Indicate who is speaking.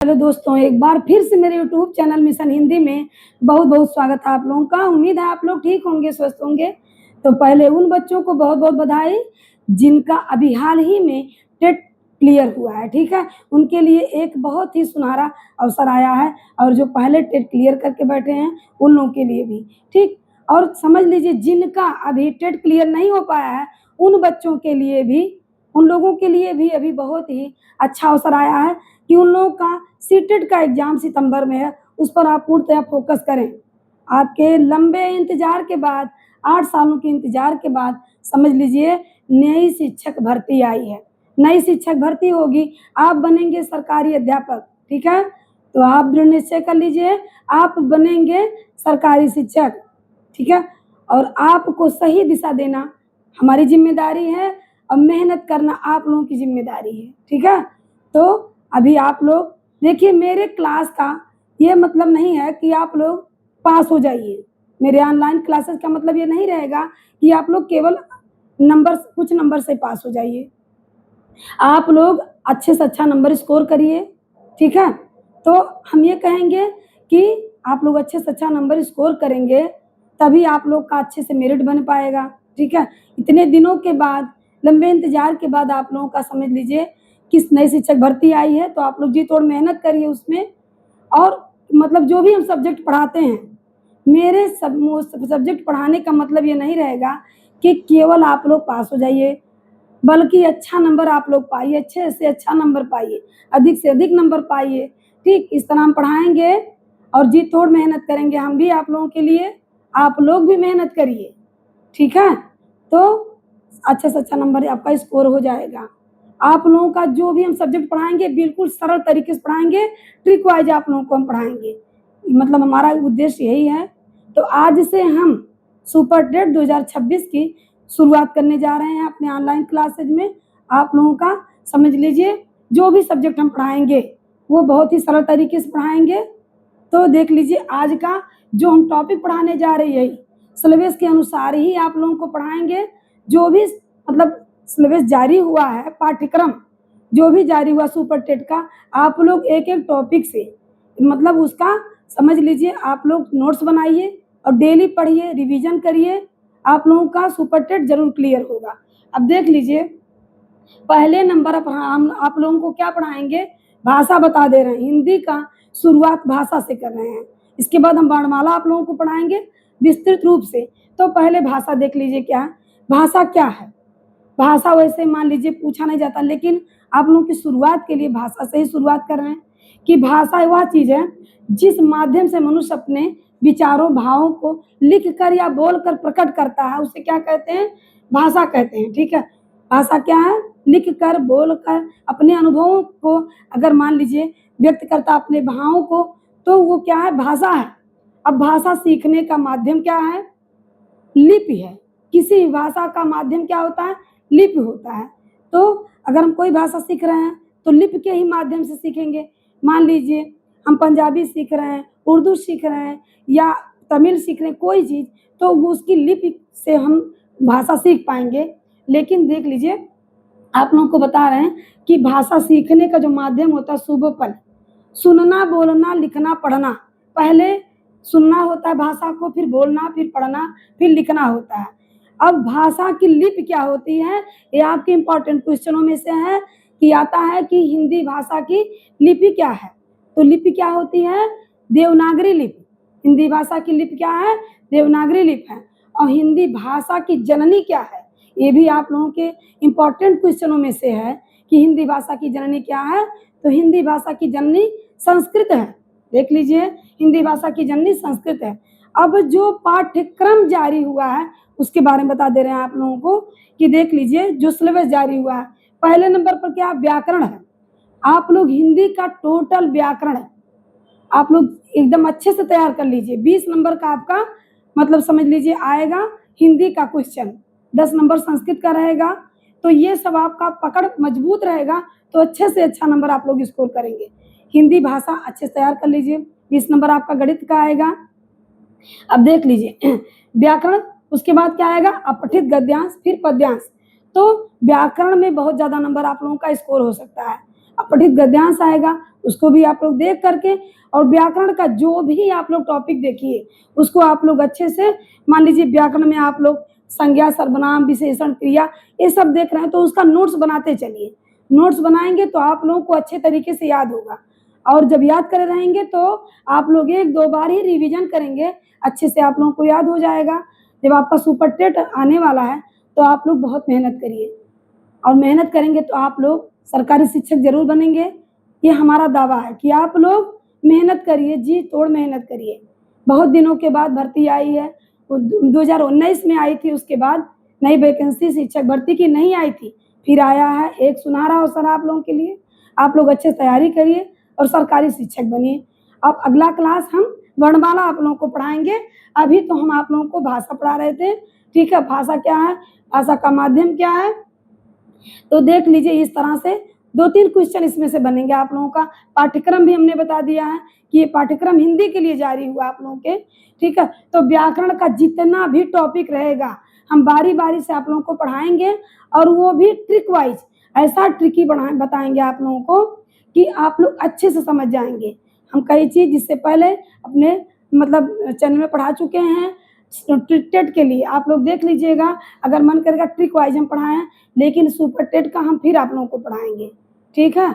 Speaker 1: Hello दोस्तों, एक बार फिर से मेरे यूट्यूब चैनल मिशन हिंदी में बहुत बहुत स्वागत है आप लोगों का। उम्मीद है आप लोग ठीक होंगे, स्वस्थ होंगे। तो पहले उन बच्चों को बहुत बहुत बधाई जिनका अभी हाल ही में टेट क्लियर हुआ है, ठीक है। उनके लिए एक बहुत ही सुनहरा अवसर आया है और जो पहले टेट क्लियर करके बैठे हैं उन लोगों के लिए भी, ठीक। और समझ लीजिए जिनका अभी टेट क्लियर नहीं हो पाया है उन बच्चों के लिए भी, उन लोगों के लिए भी अभी बहुत ही अच्छा अवसर आया है कि उन लोगों का सीटेट का एग्ज़ाम सितंबर में है, उस पर आप पूर्णतः फोकस करें। आपके लंबे इंतज़ार के बाद, 8 सालों के इंतज़ार के बाद समझ लीजिए नई शिक्षक भर्ती आई है। नई शिक्षक भर्ती होगी, आप बनेंगे सरकारी अध्यापक, ठीक है। तो आप दृढ़ निश्चय कर लीजिए, आप बनेंगे सरकारी शिक्षक, ठीक है। और आपको सही दिशा देना हमारी ज़िम्मेदारी है और मेहनत करना आप लोगों की ज़िम्मेदारी है, ठीक है। तो अभी आप लोग देखिए, मेरे क्लास का ये मतलब नहीं है कि आप लोग पास हो जाइए। मेरे ऑनलाइन क्लासेस का मतलब ये नहीं रहेगा कि आप लोग केवल कुछ नंबर से पास हो जाइए। आप लोग अच्छे से अच्छा नंबर स्कोर करिए, ठीक है। तो हम ये कहेंगे कि आप लोग अच्छे से अच्छा नंबर स्कोर करेंगे तभी आप लोग का अच्छे से मेरिट बन पाएगा, ठीक है। इतने दिनों के बाद, लंबे इंतज़ार के बाद आप लोगों का समझ लीजिए किस नई शिक्षक भर्ती आई है, तो आप लोग जी तोड़ मेहनत करिए उसमें। और मतलब जो भी हम सब्जेक्ट पढ़ाते हैं, मेरे सब्जेक्ट पढ़ाने का मतलब ये नहीं रहेगा कि केवल आप लोग पास हो जाइए, बल्कि अच्छा नंबर आप लोग पाइए, अच्छे से अच्छा नंबर पाइए, अधिक से अधिक नंबर पाइए, ठीक। इस तरह हम पढ़ाएंगे और जी तोड़ मेहनत करेंगे हम भी आप लोगों के लिए, आप लोग भी मेहनत करिए, ठीक है। तो अच्छे से अच्छा नंबर आपका स्कोर हो जाएगा। आप लोगों का जो भी हम सब्जेक्ट पढ़ाएंगे बिल्कुल सरल तरीके से पढ़ाएंगे, ट्रिक वाइज आप लोगों को हम पढ़ाएंगे, मतलब हमारा उद्देश्य यही है। तो आज से हम सुपर टेट 2026 की शुरुआत करने जा रहे हैं अपने ऑनलाइन क्लासेज में। आप लोगों का समझ लीजिए जो भी सब्जेक्ट हम पढ़ाएंगे वो बहुत ही सरल तरीके से पढ़ाएंगे। तो देख लीजिए आज का जो हम टॉपिक पढ़ाने जा रहे हैं सिलेबस के अनुसार ही आप लोगों को पढ़ाएंगे। जो भी मतलब सिलेबस जारी हुआ है, पाठ्यक्रम जो भी जारी हुआ सुपर टेट का, आप लोग एक एक टॉपिक से मतलब उसका समझ लीजिए आप लोग नोट्स बनाइए और डेली पढ़िए, रिवीजन करिए, आप लोगों का सुपर टेट जरूर क्लियर होगा। अब देख लीजिए पहले नंबर पर हम आप लोगों को क्या पढ़ाएंगे, भाषा बता दे रहे हैं। हिंदी का शुरुआत भाषा से कर रहे हैं, इसके बाद हम वर्णमाला आप लोगों को पढ़ाएंगे विस्तृत रूप से। तो पहले भाषा देख लीजिए क्या है, भाषा क्या है। भाषा वैसे मान लीजिए पूछा नहीं जाता, लेकिन आप लोगों की शुरुआत के लिए भाषा से ही शुरुआत कर रहे हैं कि भाषा वह चीज़ है जिस माध्यम से मनुष्य अपने विचारों, भावों को लिख कर या बोल कर प्रकट करता है, उसे क्या कहते हैं, भाषा कहते हैं, ठीक है। भाषा क्या है, लिख कर, बोल कर अपने अनुभवों को अगर मान लीजिए व्यक्त करता अपने भावों को, तो वो क्या है, भाषा है। अब भाषा सीखने का माध्यम क्या है, लिपि है। किसी भाषा का माध्यम क्या होता है, लिपि होता है। तो अगर हम कोई भाषा सीख रहे हैं तो लिपि के ही माध्यम से सीखेंगे। मान लीजिए हम पंजाबी सीख रहे हैं, उर्दू सीख रहे हैं या तमिल सीख रहे हैं, कोई चीज़, तो वो उसकी लिपि से हम भाषा सीख पाएंगे। लेकिन देख लीजिए आप लोगों को बता रहे हैं कि भाषा सीखने का जो माध्यम होता है सुबोपल, सुनना, बोलना, लिखना, पढ़ना। पहले सुनना होता है भाषा को, फिर बोलना, फिर पढ़ना, फिर लिखना होता है। अब भाषा की लिपि क्या होती है, ये आपके इम्पोर्टेंट क्वेश्चनों में से है कि आता है कि हिंदी भाषा की लिपि क्या है। तो लिपि क्या होती है, देवनागरी लिपि। हिंदी भाषा की लिपि क्या है, देवनागरी लिपि है। और हिंदी भाषा की जननी क्या है, ये भी आप लोगों के इम्पोर्टेंट क्वेश्चनों में से है कि हिंदी भाषा की जननी क्या है। तो हिंदी भाषा की जननी संस्कृत है। देख लीजिए हिंदी भाषा की जननी संस्कृत है। अब जो पाठ्यक्रम जारी हुआ है उसके बारे में बता दे रहे हैं आप लोगों को कि देख लीजिए जो सिलेबस जारी हुआ है, पहले नंबर पर क्या, व्याकरण है। आप लोग हिंदी का टोटल व्याकरण है, आप लोग एकदम अच्छे से तैयार कर लीजिए। 20 नंबर का आपका मतलब समझ लीजिए आएगा हिंदी का क्वेश्चन, 10 नंबर संस्कृत का रहेगा। तो ये सब आपका पकड़ मजबूत रहेगा तो अच्छे से अच्छा नंबर आप लोग स्कोर करेंगे। हिंदी भाषा अच्छे से तैयार कर लीजिए। 20 नंबर आपका गणित का आएगा। अब देख लीजिए व्याकरण, उसके बाद क्या आएगा, अपठित गद्यांश, फिर पद्यांश। तो व्याकरण में बहुत ज़्यादा नंबर आप लोगों का स्कोर हो सकता है। अपठित गद्यांश आएगा, उसको भी आप लोग देख करके, और व्याकरण का जो भी आप लोग टॉपिक देखिए उसको आप लोग अच्छे से, मान लीजिए व्याकरण में आप लोग संज्ञा, सर्वनाम, विशेषण, क्रिया ये सब देख रहे हैं तो उसका नोट्स बनाते चलिए। नोट्स बनाएंगे तो आप लोगों को अच्छे तरीके से याद होगा, और जब याद करे रहेंगे तो आप लोग 1-2 बार ही रिवीजन करेंगे, अच्छे से आप लोगों को याद हो जाएगा। जब आपका सुपर टेट आने वाला है तो आप लोग बहुत मेहनत करिए, और मेहनत करेंगे तो आप लोग सरकारी शिक्षक ज़रूर बनेंगे। ये हमारा दावा है कि आप लोग मेहनत करिए, जी तोड़ मेहनत करिए। बहुत दिनों के बाद भर्ती आई है, वो 2019 में आई थी, उसके बाद नई वैकेंसी शिक्षक भर्ती की नहीं आई थी, फिर आया है एक सुनहरा अवसर आप लोगों के लिए। आप लोग अच्छे से तैयारी करिए और सरकारी शिक्षक बनिए। अब अगला क्लास हम वर्णमाला आप लोगों को पढ़ाएंगे। अभी तो हम आप लोगों को भाषा पढ़ा रहे थे, ठीक है। भाषा क्या है, भाषा का माध्यम क्या है, तो देख लीजिए इस तरह से 2-3 क्वेश्चन इसमें से बनेंगे आप लोगों का। पाठ्यक्रम भी हमने बता दिया है कि ये पाठ्यक्रम हिंदी के लिए जारी हुआ आप लोगों के, ठीक है। तो व्याकरण का जितना भी टॉपिक रहेगा हम बारी-बारी से आप लोगों को पढ़ाएंगे, और वो भी ट्रिक वाइज, ऐसा ट्रिकी बताएंगे आप लोगों को कि आप लोग अच्छे से समझ जाएंगे। हम कई चीज़ जिससे पहले अपने मतलब चैनल में पढ़ा चुके हैं, टेट के लिए आप लोग देख लीजिएगा। अगर मन करेगा ट्रिक वाइज हम पढ़ाएं, लेकिन सुपर टेट का हम फिर आप लोगों को पढ़ाएंगे, ठीक है।